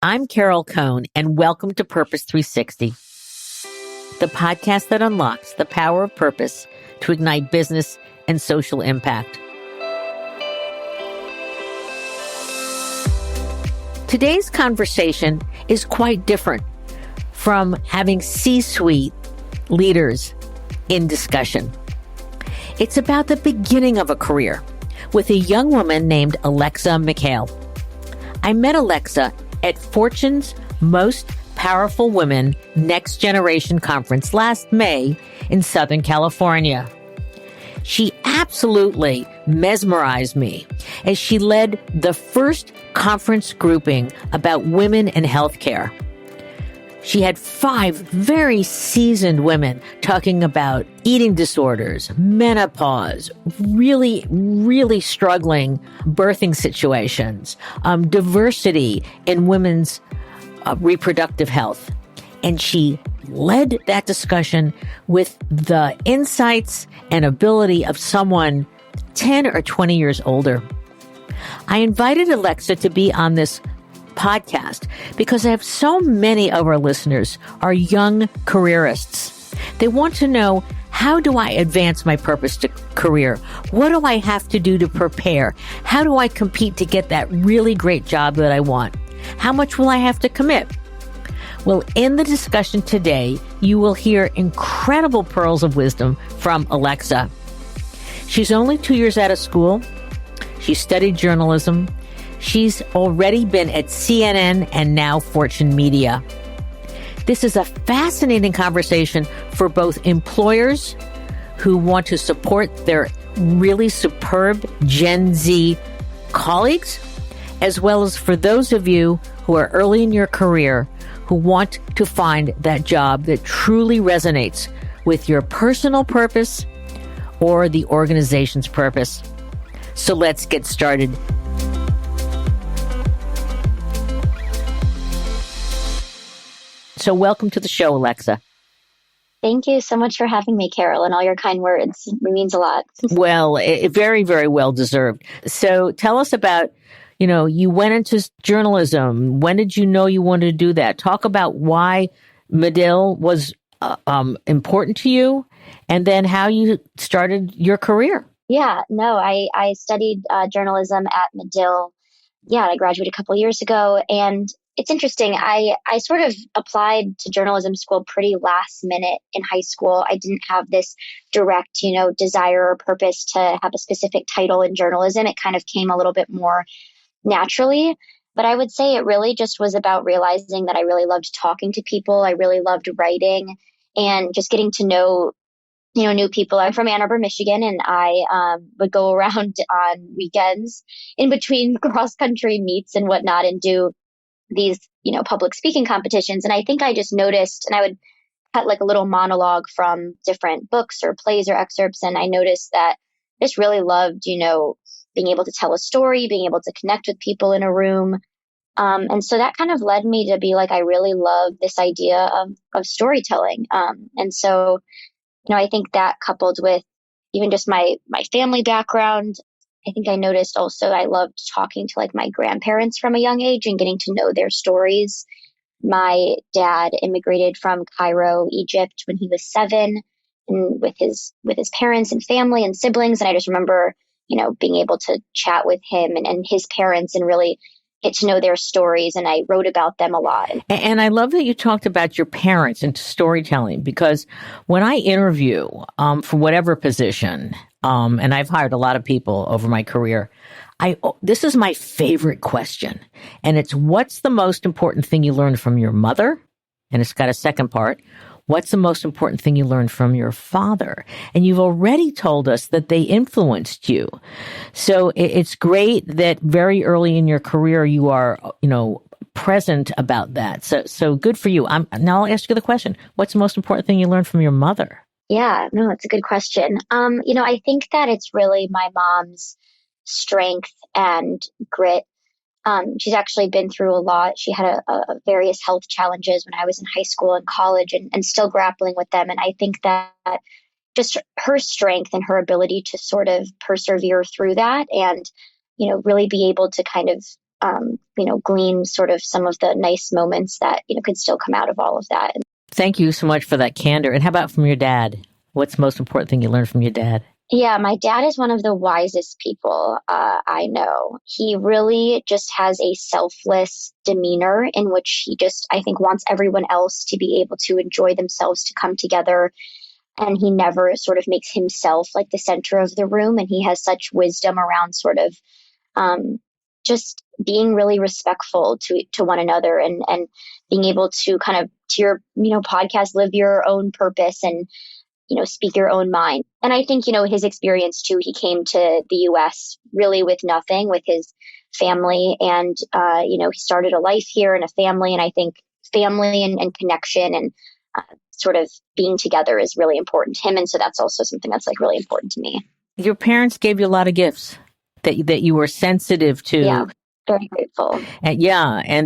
I'm Carol Cohn, and welcome to Purpose 360, the podcast that unlocks the power of purpose to ignite business and social impact. Today's conversation is quite different from having C-suite leaders in discussion. It's about the beginning of a career with a young woman named Alexa Mikhail. I met Alexa at Fortune's Most Powerful Women Next Generation Conference last May in Southern California. She absolutely mesmerized me as she led the first conference grouping about women and healthcare. She had 5 very seasoned women talking about eating disorders, menopause, really struggling birthing situations, diversity in women's reproductive health. And she led that discussion with the insights and ability of someone 10 or 20 years older. I invited Alexa to be on this podcast because I have so many of our listeners are young careerists. They want to know, how do I advance my purpose to career? What do I have to do to prepare? How do I compete to get that really great job that I want? How much will I have to commit? Well, in the discussion today, you will hear incredible pearls of wisdom from Alexa. She's only 2 years out of school. She studied journalism. She's already been at CNN and now Fortune Media. This is a fascinating conversation for both employers who want to support their really superb Gen Z colleagues, as well as for those of you who are early in your career who want to find that job that truly resonates with your personal purpose or the organization's purpose. So let's get started. So welcome to the show, Alexa. Thank you so much for having me, Carol, and all your kind words. It means a lot. Well, very, very well deserved. So tell us about, you went into journalism. When did you know you wanted to do that? Talk about why Medill was important to you, and then how you started your career. Yeah, no, I studied journalism at Medill. Yeah, I graduated a couple of years ago, and it's interesting. I sort of applied to journalism school pretty last minute in high school. I didn't have this direct, desire or purpose to have a specific title in journalism. It kind of came a little bit more naturally. But I would say it really just was about realizing that I really loved talking to people. I really loved writing and just getting to know, new people. I'm from Ann Arbor, Michigan, and I would go around on weekends in between cross-country meets and whatnot and do these, public speaking competitions. And I think I just noticed, and I would cut like a little monologue from different books or plays or excerpts. And I noticed that I just really loved, being able to tell a story, being able to connect with people in a room. And so that kind of led me to be like, I really love this idea of storytelling. And so, I think that coupled with even just my family background, I think I noticed also I loved talking to like my grandparents from a young age and getting to know their stories. My dad immigrated from Cairo, Egypt when he was 7, and with his parents and family and siblings. And I just remember, being able to chat with him and his parents and really get to know their stories. And I wrote about them a lot. And I love that you talked about your parents and storytelling, because when I interview for whatever position, and I've hired a lot of people over my career, this is my favorite question. And it's, what's the most important thing you learned from your mother? And it's got a second part. What's the most important thing you learned from your father? And you've already told us that they influenced you. So it's great that very early in your career, you are, present about that. So good for you. Now I'll ask you the question. What's the most important thing you learned from your mother? Yeah, no, it's a good question. I think that it's really my mom's strength and grit. She's actually been through a lot. She had a various health challenges when I was in high school and college and still grappling with them. And I think that just her strength and her ability to sort of persevere through that and, really be able to kind of glean sort of some of the nice moments that, could still come out of all of that. Thank you so much for that candor. And how about from your dad? What's the most important thing you learned from your dad? Yeah, my dad is one of the wisest people I know. He really just has a selfless demeanor in which he just, I think, wants everyone else to be able to enjoy themselves, to come together. And he never sort of makes himself like the center of the room. And he has such wisdom around sort of um, just being really respectful to one another, and being able to kind of, to your, podcast, live your own purpose and, speak your own mind. And I think, his experience too, he came to the US really with nothing, with his family. And, he started a life here and a family. And I think family and connection and sort of being together is really important to him. And so that's also something that's like really important to me. Your parents gave you a lot of gifts that you were sensitive to. Yeah. Very grateful. And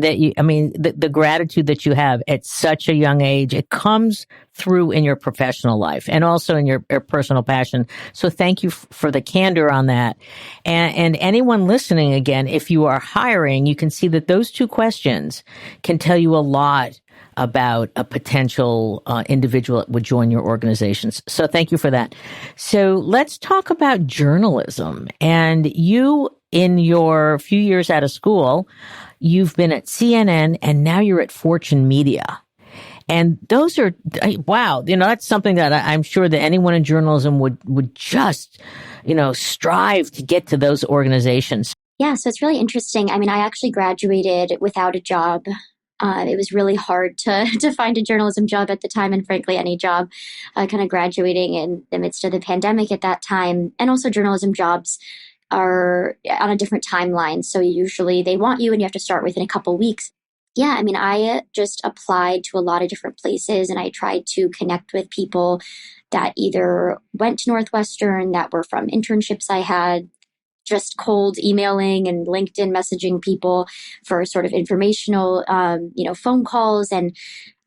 that the gratitude that you have at such a young age, it comes through in your professional life and also in your personal passion. So thank you for the candor on that. And anyone listening, again, if you are hiring, you can see that those two questions can tell you a lot about a potential individual that would join your organizations. So thank you for that. So let's talk about journalism. And you, in your few years out of school, you've been at CNN and now you're at Fortune Media. And those are, wow, that's something that I'm sure that anyone in journalism would just, strive to get to those organizations. Yeah, so it's really interesting. I mean, I actually graduated without a job. It was really hard to find a journalism job at the time, and frankly, any job, kind of graduating in the midst of the pandemic at that time. And also journalism jobs are on a different timeline. So usually they want you and you have to start within a couple weeks. Yeah, I mean, I just applied to a lot of different places and I tried to connect with people that either went to Northwestern, that were from internships I had, just cold emailing and LinkedIn messaging people for sort of informational, phone calls. And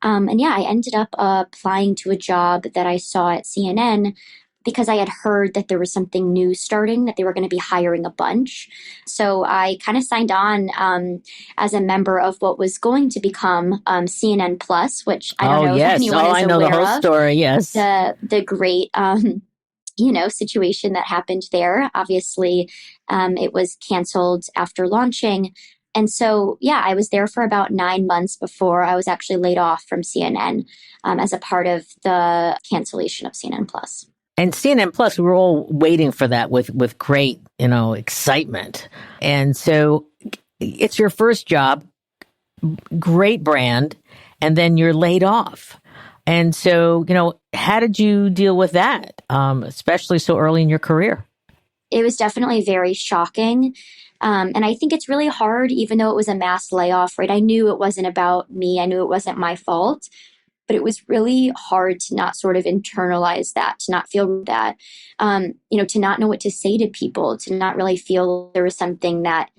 yeah, I ended up applying to a job that I saw at CNN because I had heard that there was something new starting, that they were going to be hiring a bunch. So I kind of signed on as a member of what was going to become CNN Plus, which I don't know if anyone is aware of. I know the whole story, yes. The great situation that happened there. Obviously, it was canceled after launching. And so, yeah, I was there for about 9 months before I was actually laid off from CNN as a part of the cancellation of CNN Plus. And CNN Plus, we were all waiting for that with great, excitement. And so it's your first job, great brand, and then you're laid off. And so, how did you deal with that, especially so early in your career? It was definitely very shocking. And I think it's really hard, even though it was a mass layoff, right? I knew it wasn't about me. I knew it wasn't my fault. But it was really hard to not sort of internalize that, to not feel that, to not know what to say to people, to not really feel there was something that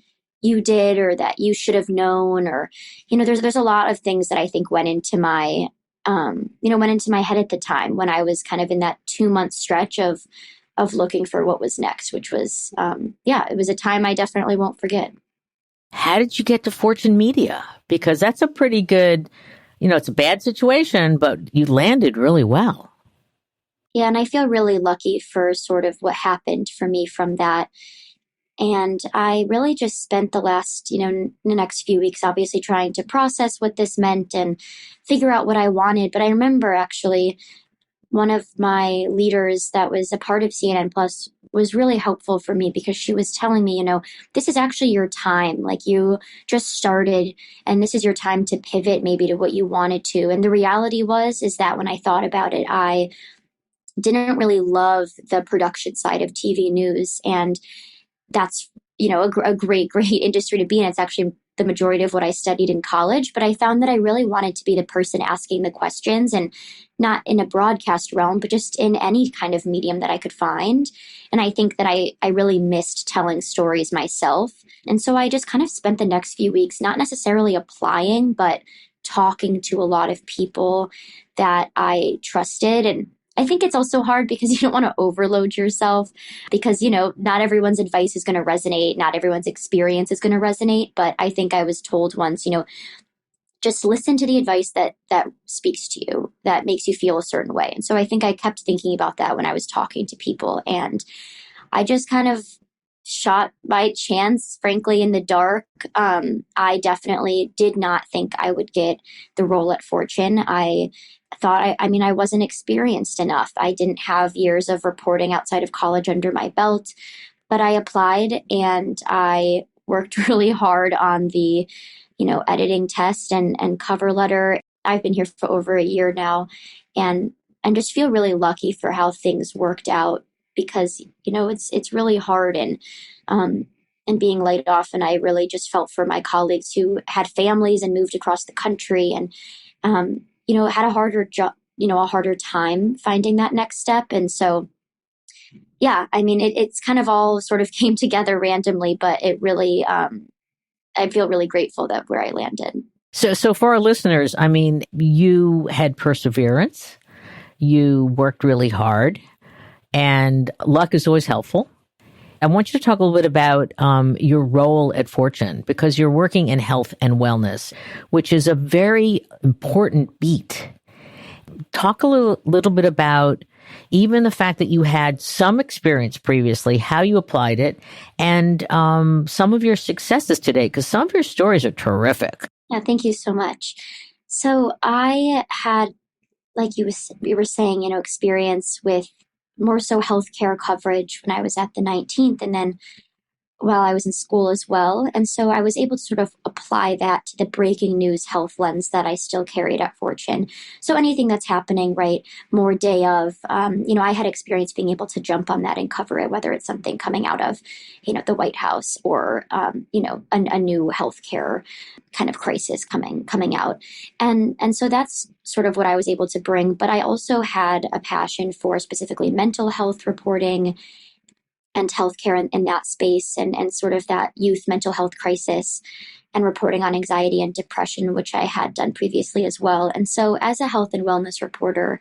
you did or that you should have known, or, there's a lot of things that I think went into my head at the time when I was kind of in that 2-month stretch of looking for what was next, which was, it was a time I definitely won't forget. How did you get to Fortune Media? Because that's a pretty good, it's a bad situation, but you landed really well. Yeah, and I feel really lucky for sort of what happened for me from that. And I really just spent the last, the next few weeks, obviously trying to process what this meant and figure out what I wanted. But I remember actually one of my leaders that was a part of CNN Plus was really helpful for me because she was telling me, this is actually your time. Like, you just started and this is your time to pivot maybe to what you wanted to. And the reality is that when I thought about it, I didn't really love the production side of TV news. And that's, a great industry to be in. It's actually the majority of what I studied in college, but I found that I really wanted to be the person asking the questions, and not in a broadcast realm, but just in any kind of medium that I could find. And I think that I really missed telling stories myself. And so I just kind of spent the next few weeks, not necessarily applying, but talking to a lot of people that I trusted. And I think it's also hard because you don't want to overload yourself because, not everyone's advice is going to resonate. Not everyone's experience is going to resonate. But I think I was told once, just listen to the advice that speaks to you, that makes you feel a certain way. And so I think I kept thinking about that when I was talking to people. And I just kind of shot by chance, frankly, in the dark. I definitely did not think I would get the role at Fortune. I thought, I wasn't experienced enough. I didn't have years of reporting outside of college under my belt, but I applied and I worked really hard on the, editing test and cover letter. I've been here for over a year now and just feel really lucky for how things worked out because, it's really hard and being laid off. And I really just felt for my colleagues who had families and moved across the country and, had a harder job, a harder time finding that next step. And so, yeah, it's kind of all sort of came together randomly, but it really, I feel really grateful that where I landed. So for our listeners, you had perseverance, you worked really hard, and luck is always helpful. I want you to talk a little bit about your role at Fortune because you're working in health and wellness, which is a very important beat. Talk a little bit about even the fact that you had some experience previously, how you applied it, and some of your successes today, because some of your stories are terrific. Yeah, thank you so much. So I had, like you were saying, experience with more so healthcare coverage when I was at the 19th and then while I was in school as well. And so I was able to sort of apply that to the breaking news health lens that I still carried at Fortune. So anything that's happening, right, more day of, I had experience being able to jump on that and cover it, whether it's something coming out of, the White House or, a new healthcare kind of crisis coming out. And so that's sort of what I was able to bring. But I also had a passion for specifically mental health reporting and healthcare in that space and sort of that youth mental health crisis and reporting on anxiety and depression, which I had done previously as well. And so as a health and wellness reporter,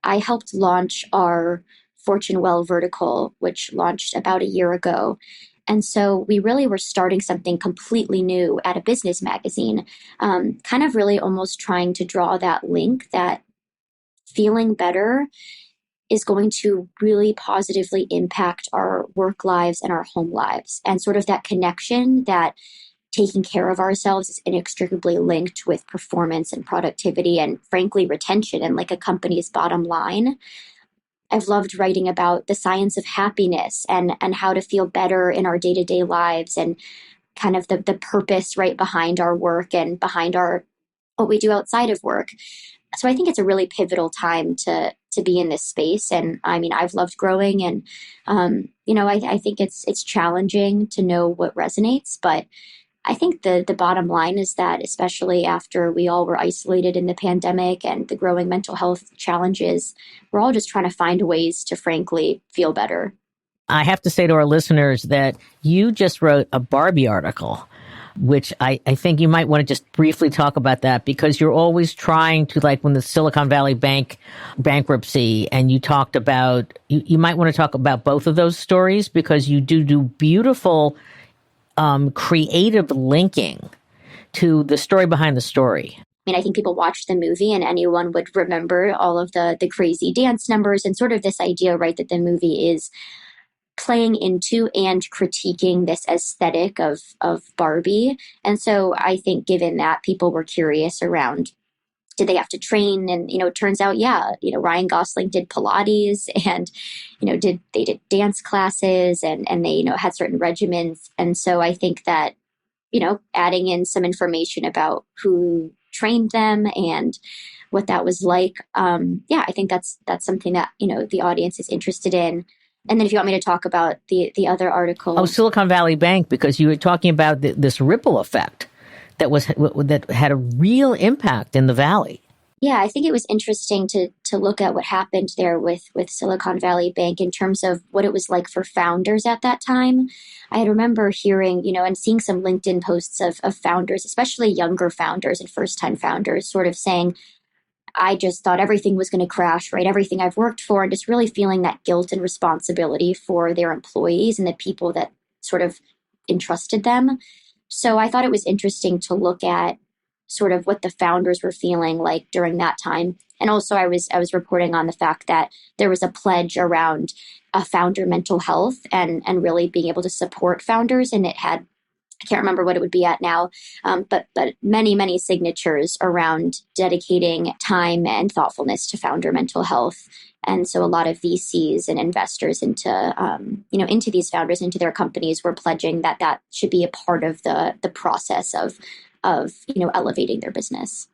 I helped launch our Fortune Well vertical, which launched about a year ago. And so we really were starting something completely new at a business magazine, kind of really almost trying to draw that link that feeling better is going to really positively impact our work lives and our home lives. And sort of that connection that taking care of ourselves is inextricably linked with performance and productivity and frankly retention and like a company's bottom line. I've loved writing about the science of happiness and how to feel better in our day-to-day lives and kind of the purpose right behind our work and behind what we do outside of work. So I think it's a really pivotal time to be in this space. And I've loved growing and, I think it's challenging to know what resonates, but I think the bottom line is that especially after we all were isolated in the pandemic and the growing mental health challenges, we're all just trying to find ways to frankly feel better. I have to say to our listeners that you just wrote a Barbie article, which I think you might want to just briefly talk about that because you're always trying to, like when the Silicon Valley Bank bankruptcy, and you talked about, you might want to talk about both of those stories because you do beautiful creative linking to the story behind the story. I think people watched the movie and anyone would remember all of the crazy dance numbers and sort of this idea, right, that the movie is playing into and critiquing this aesthetic of Barbie. And so I think given that people were curious around, did they have to train? And, it turns out, yeah, Ryan Gosling did Pilates and, they did dance classes and they, had certain regimens. And so I think that, adding in some information about who trained them and what that was like. I think that's something that, the audience is interested in. And then if you want me to talk about the other article. Oh, Silicon Valley Bank, because you were talking about this ripple effect that had a real impact in the Valley. Yeah, I think it was interesting to look at what happened there with Silicon Valley Bank in terms of what it was like for founders at that time. I remember hearing, and seeing some LinkedIn posts of founders, especially younger founders and first-time founders, sort of saying, I just thought everything was going to crash, right? Everything I've worked for, and just really feeling that guilt and responsibility for their employees and the people that sort of entrusted them. So I thought it was interesting to look at sort of what the founders were feeling like during that time. And also I was reporting on the fact that there was a pledge around founder mental health and really being able to support founders. And it had, I can't remember what it would be at now, but many signatures around dedicating time and thoughtfulness to founder mental health. And so a lot of VCs and investors into these founders, into their companies, were pledging that that should be a part of the process of elevating their business.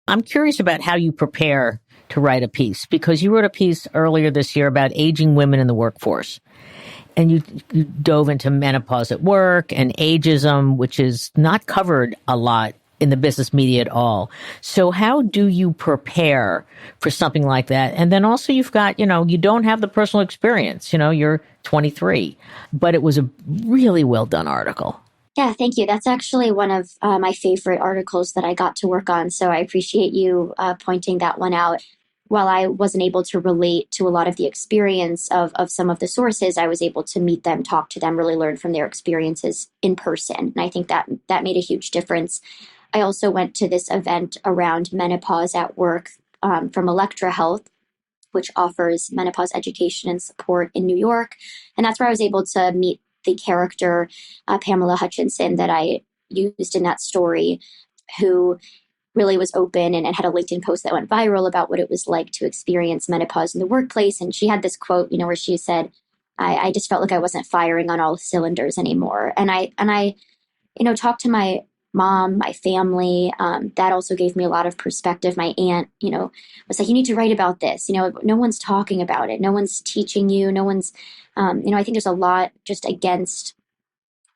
I'm curious about how you prepare to write a piece, because you wrote a piece earlier this year about aging women in the workforce. And you dove into menopause at work and ageism, which is not covered a lot in the business media at all. So how do you prepare for something like that? And then also you've got, you don't have the personal experience, you're 23, but it was a really well done article. Yeah, thank you. That's actually one of my favorite articles that I got to work on. So I appreciate you pointing that one out. While I wasn't able to relate to a lot of the experience of some of the sources, I was able to meet them, talk to them, really learn from their experiences in person. And I think that made a huge difference. I also went to this event around menopause at work from Electra Health, which offers menopause education and support in New York. And that's where I was able to meet the character, Pamela Hutchinson, that I used in that story, who really was open and had a LinkedIn post that went viral about what it was like to experience menopause in the workplace. And she had this quote, where she said, I just felt like I wasn't firing on all cylinders anymore. And I talked to my mom, my family. That also gave me a lot of perspective. My aunt, was like, you need to write about this. No one's talking about it. No one's teaching you. No one's, I think there's a lot just against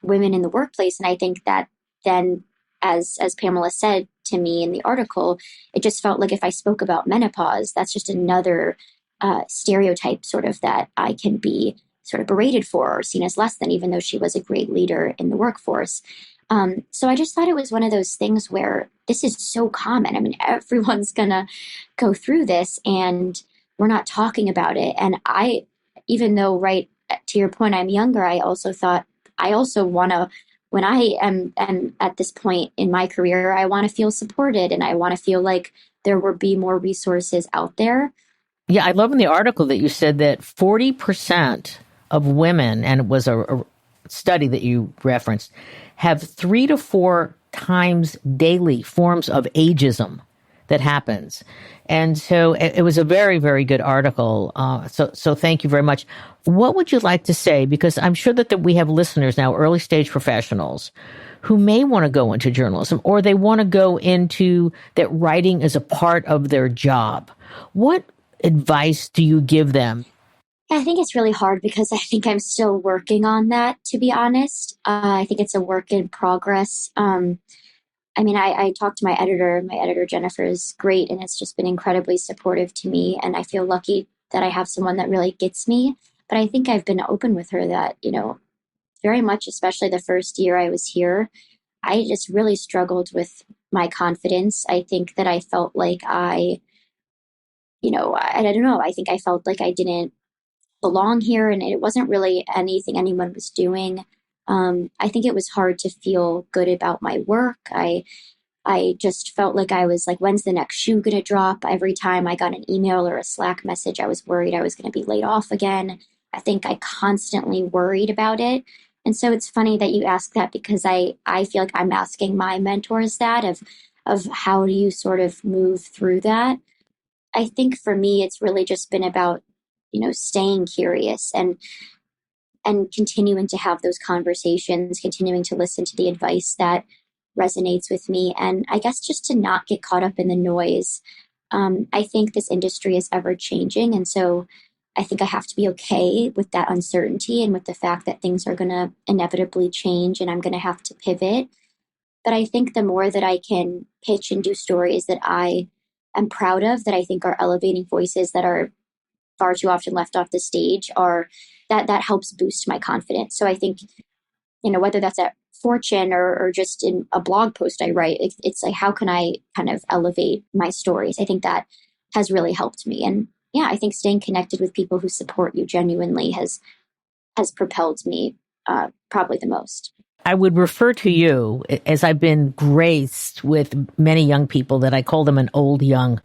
women in the workplace. And I think that then, as Pamela said to me in the article, it just felt like if I spoke about menopause, that's just another stereotype sort of that I can be sort of berated for or seen as less than, even though she was a great leader in the workforce. So I just thought it was one of those things where this is so common. I mean, everyone's going to go through this and we're not talking about it. And even though, right to your point, I'm younger, I also thought, I also want to, when I am at this point in my career, I want to feel supported and I want to feel like there will be more resources out there. Yeah, I love in the article that you said that 40% of women, and it was a study that you referenced, have 3 to 4 times daily forms of ageism that happens. And so it was a very, very good article. So thank you very much. What would you like to say? Because I'm sure that we have listeners now, early stage professionals, who may want to go into journalism, or they want to go into that writing is a part of their job. What advice do you give them? I think it's really hard because I think I'm still working on that, to be honest. I think it's a work in progress. I talked to my editor Jennifer is great, and it's just been incredibly supportive to me. And I feel lucky that I have someone that really gets me. But I think I've been open with her that, very much, especially the first year I was here, I just really struggled with my confidence. I think that I felt like I don't know, I think I felt like I didn't belong here, and it wasn't really anything anyone was doing. I think it was hard to feel good about my work. I just felt like I was like, when's the next shoe going to drop? Every time I got an email or a Slack message, I was worried I was going to be laid off again. I think I constantly worried about it. And so it's funny that you ask that, because I feel like I'm asking my mentors that of how do you sort of move through that. I think for me, it's really just been about, staying curious and continuing to have those conversations, continuing to listen to the advice that resonates with me. And I guess just to not get caught up in the noise. I think this industry is ever changing. And so I think I have to be okay with that uncertainty and with the fact that things are going to inevitably change and I'm going to have to pivot. But I think the more that I can pitch and do stories that I am proud of, that I think are elevating voices that are far too often left off the stage, are that helps boost my confidence. So I think, whether that's at Fortune or just in a blog post I write, it's like, how can I kind of elevate my stories? I think that has really helped me. And yeah, I think staying connected with people who support you genuinely has propelled me probably the most. I would refer to you as I've been graced with many young people that I call them an old young,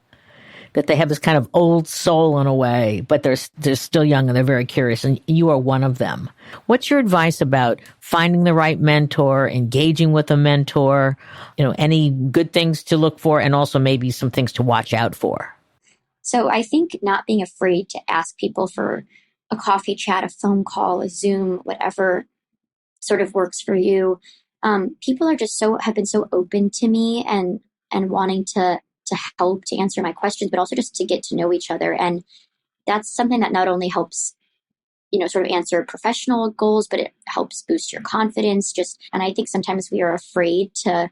that they have this kind of old soul in a way, but they're still young and they're very curious, and you are one of them. What's your advice about finding the right mentor, engaging with a mentor, any good things to look for, and also maybe some things to watch out for? So I think not being afraid to ask people for a coffee chat, a phone call, a Zoom, whatever sort of works for you. People are just have been so open to me and wanting to help, to answer my questions, but also just to get to know each other. And that's something that not only helps, sort of answer professional goals, but it helps boost your confidence. And I think sometimes we are afraid to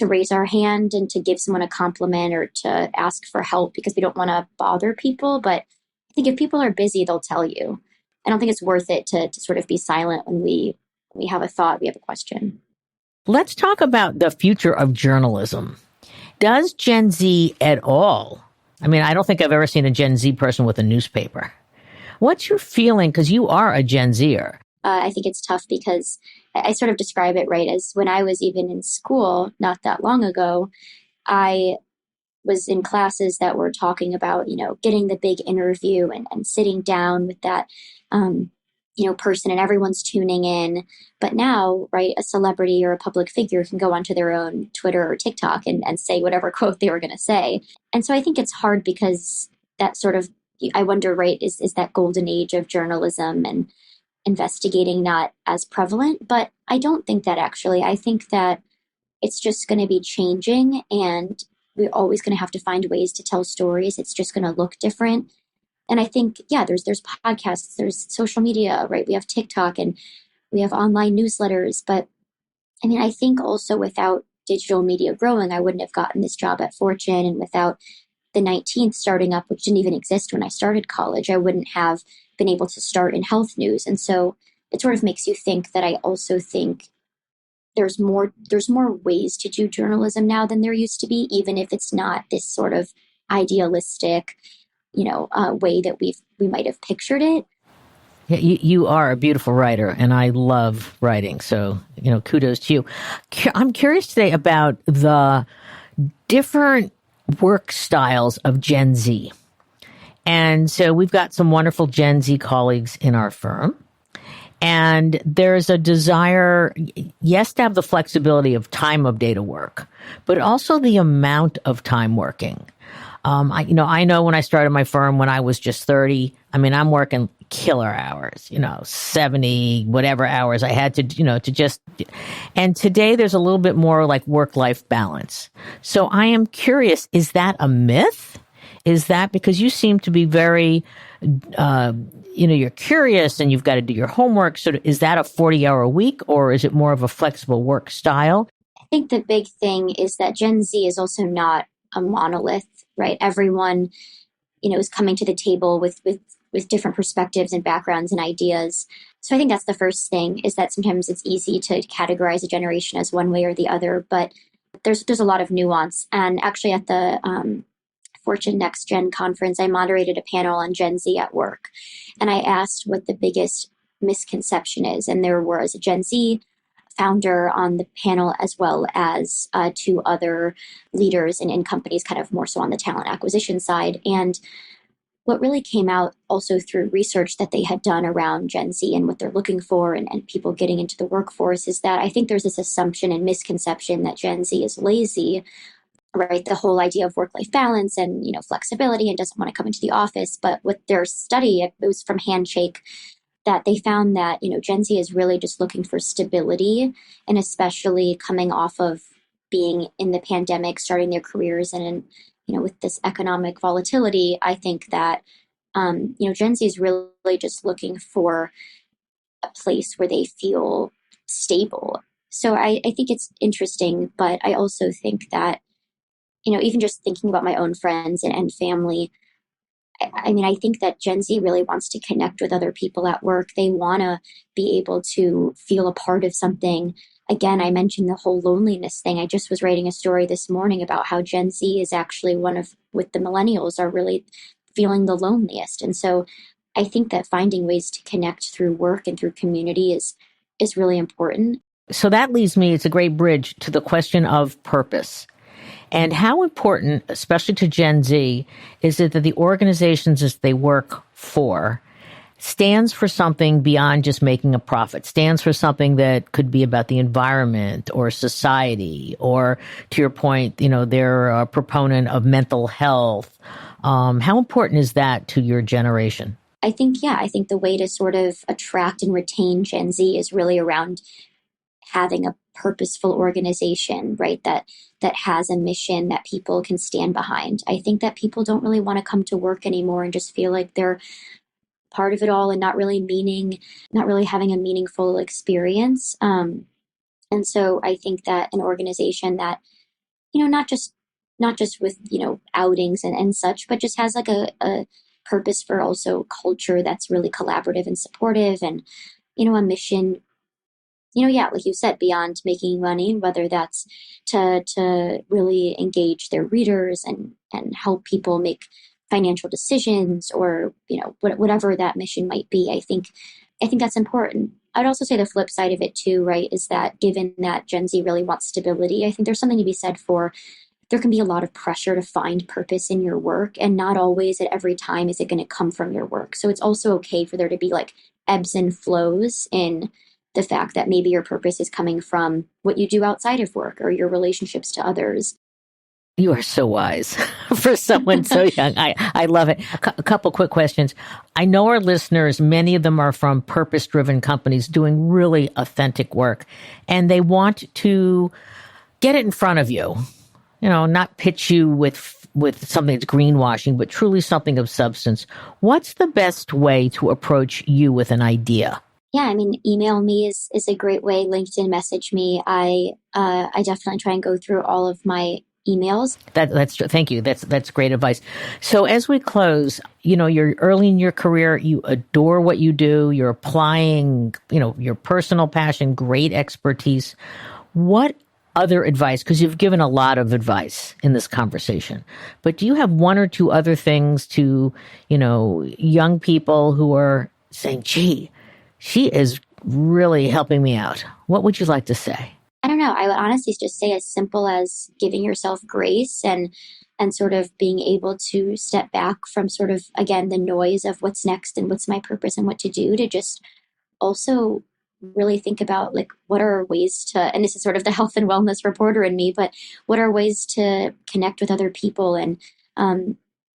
raise our hand and to give someone a compliment or to ask for help because we don't want to bother people. But I think if people are busy, they'll tell you. I don't think it's worth it to sort of be silent when we have a thought, we have a question. Let's talk about the future of journalism. Does Gen Z at all? I mean, I don't think I've ever seen a Gen Z person with a newspaper. What's your feeling? Because you are a Gen Zer. I think it's tough because I sort of describe it right as when I was even in school not that long ago, I was in classes that were talking about, getting the big interview and sitting down with that, person, and everyone's tuning in. But now, right, a celebrity or a public figure can go onto their own Twitter or TikTok and say whatever quote they were going to say. And so I think it's hard because that sort of, I wonder, right, is that golden age of journalism and investigating not as prevalent? But I don't think that actually. I think that it's just going to be changing, and we're always going to have to find ways to tell stories. It's just going to look different. And I think, yeah, there's podcasts, there's social media, right? We have TikTok and we have online newsletters. But I mean, I think also without digital media growing, I wouldn't have gotten this job at Fortune. And without the 19th starting up, which didn't even exist when I started college, I wouldn't have been able to start in health news. And so it sort of makes you think that I also think there's more ways to do journalism now than there used to be, even if it's not this sort of idealistic, way that we might have pictured it. Yeah, you are a beautiful writer, and I love writing. So, kudos to you. I'm curious today about the different work styles of Gen Z. And so we've got some wonderful Gen Z colleagues in our firm. And there's a desire, yes, to have the flexibility of time of day to work, but also the amount of time working. I know when I started my firm when I was just 30, I mean, I'm working killer hours, 70, whatever hours I had to and today there's a little bit more like work-life balance. So I am curious, is that a myth? Is that because you seem to be very, you're curious and you've got to do your homework. So is that a 40-hour week, or is it more of a flexible work style? I think the big thing is that Gen Z is also not a monolith, right? Everyone, is coming to the table with different perspectives and backgrounds and ideas. So I think that's the first thing, is that sometimes it's easy to categorize a generation as one way or the other, but there's a lot of nuance. And actually at the Fortune Next Gen conference, I moderated a panel on Gen Z at work. And I asked what the biggest misconception is. And there was a Gen Z founder on the panel, as well as two other leaders in companies, kind of more so on the talent acquisition side. And what really came out also through research that they had done around Gen Z and what they're looking for and people getting into the workforce is that I think there's this assumption and misconception that Gen Z is lazy, right? The whole idea of work-life balance and, flexibility and doesn't want to come into the office. But with their study, it was from Handshake, that they found that, Gen Z is really just looking for stability, and especially coming off of being in the pandemic, starting their careers and, with this economic volatility, I think that, Gen Z is really just looking for a place where they feel stable. So I think it's interesting, but I also think that, even just thinking about my own friends and family, I mean, I think that Gen Z really wants to connect with other people at work. They want to be able to feel a part of something again, I mentioned the whole loneliness thing. I just was writing a story this morning about how Gen Z is actually with the millennials are really feeling the loneliest. And so I think that finding ways to connect through work and through community is really important. So that leads me, it's a great bridge to the question of purpose. And how important, especially to Gen Z, is it that the organizations that they work for stands for something beyond just making a profit, stands for something that could be about the environment or society, or to your point, they're a proponent of mental health. How important is that to your generation? I think the way to sort of attract and retain Gen Z is really around having a purposeful organization, right? That has a mission that people can stand behind. I think that people don't really want to come to work anymore and just feel like they're part of it all and not really having a meaningful experience. And so I think that an organization that, not just with, outings and such, but just has like a purpose for also culture that's really collaborative and supportive, and, a mission, like you said, beyond making money, whether that's to really engage their readers and help people make financial decisions, or, whatever that mission might be. I think that's important. I'd also say the flip side of it too, right, is that given that Gen Z really wants stability, I think there's something to be said for there can be a lot of pressure to find purpose in your work, and not always at every time is it going to come from your work. So it's also okay for there to be like ebbs and flows in the fact that maybe your purpose is coming from what you do outside of work or your relationships to others. You are so wise for someone so young. I love it. A couple quick questions. I know our listeners, many of them are from purpose-driven companies doing really authentic work, and they want to get it in front of you, not pitch you with something that's greenwashing, but truly something of substance. What's the best way to approach you with an idea? Yeah, email me is a great way. LinkedIn message me. I definitely try and go through all of my emails. That's true. Thank you. That's great advice. So as we close, you're early in your career. You adore what you do. You're applying, your personal passion, great expertise. What other advice? Because you've given a lot of advice in this conversation, but do you have one or two other things to, young people who are saying, gee, she is really helping me out? What would you like to say? I don't know. I would honestly just say as simple as giving yourself grace and sort of being able to step back from sort of, again, the noise of what's next and what's my purpose and what to do, to just also really think about like what are ways to, and this is sort of the health and wellness reporter in me, but what are ways to connect with other people and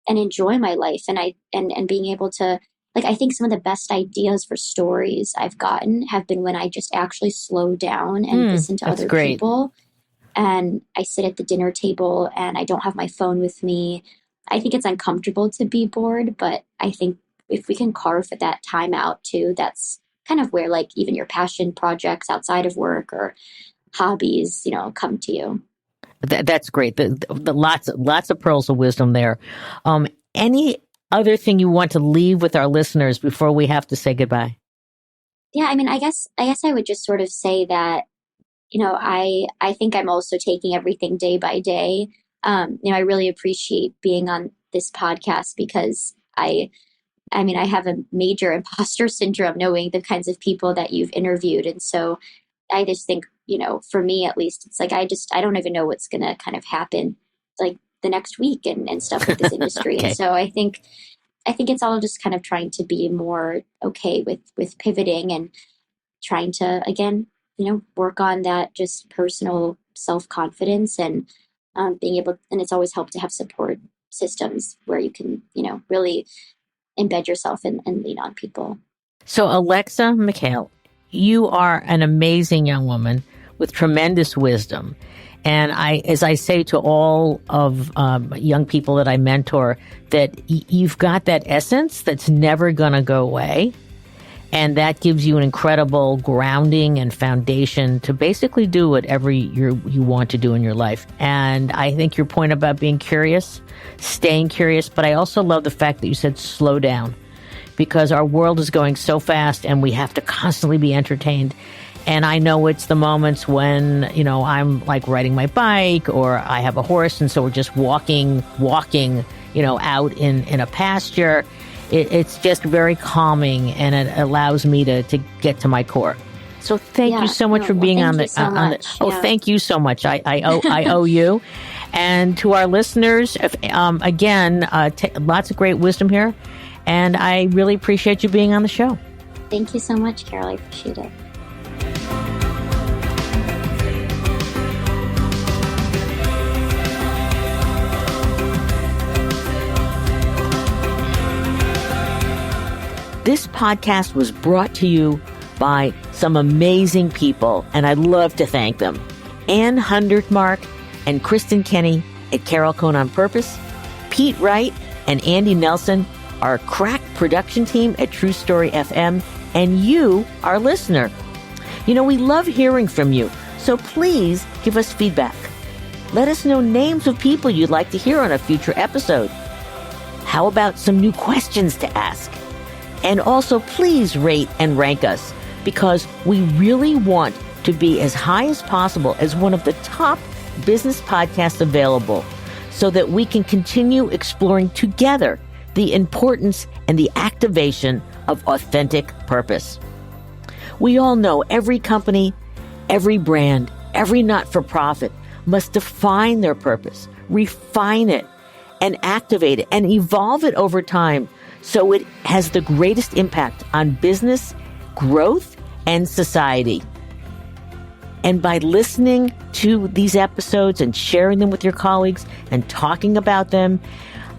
enjoy my life, and being able to, like, I think some of the best ideas for stories I've gotten have been when I just actually slow down and listen to other people. And I sit at the dinner table and I don't have my phone with me. I think it's uncomfortable to be bored, but I think if we can carve that time out too, that's kind of where like even your passion projects outside of work or hobbies, come to you. That's great. The lots of pearls of wisdom there. Any other thing you want to leave with our listeners before we have to say goodbye? Yeah, I guess I would just sort of say that, I think I'm also taking everything day by day. I really appreciate being on this podcast because I have a major imposter syndrome knowing the kinds of people that you've interviewed. And so I just think, for me at least, it's like, I don't even know what's going to kind of happen like the next week and stuff with this industry. Okay. And so I think it's all just kind of trying to be more okay with pivoting and trying to, again, work on that just personal self-confidence and being able, and it's always helped to have support systems where you can, really embed yourself and lean on people. So Alexa Mikhail, you are an amazing young woman with tremendous wisdom. And as I say to all of young people that I mentor, that you've got that essence that's never going to go away. And that gives you an incredible grounding and foundation to basically do whatever you want to do in your life. And I think your point about being curious, staying curious, but I also love the fact that you said slow down, because our world is going so fast and we have to constantly be entertained. And I know it's the moments when, I'm like riding my bike or I have a horse. And so we're just walking, out in a pasture. It's just very calming, and it allows me to get to my core. So thank you so much for being on the. Thank you so much. I owe you, and to our listeners. Again, lots of great wisdom here, and I really appreciate you being on the show. Thank you so much, Carol. I appreciate it. This podcast was brought to you by some amazing people, and I'd love to thank them. Ann Hundertmark and Kristen Kenny at Carol Cohn on Purpose, Pete Wright and Andy Nelson, our crack production team at True Story FM, and you, our listener. We love hearing from you, so please give us feedback. Let us know names of people you'd like to hear on a future episode. How about some new questions to ask? And also, please rate and rank us, because we really want to be as high as possible as one of the top business podcasts available, so that we can continue exploring together the importance and the activation of authentic purpose. We all know every company, every brand, every not-for-profit must define their purpose, refine it, and activate it, and evolve it over time, so it has the greatest impact on business, growth, and society. And by listening to these episodes and sharing them with your colleagues and talking about them,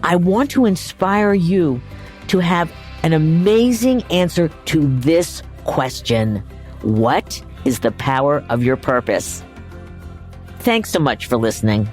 I want to inspire you to have an amazing answer to this question: what is the power of your purpose? Thanks so much for listening.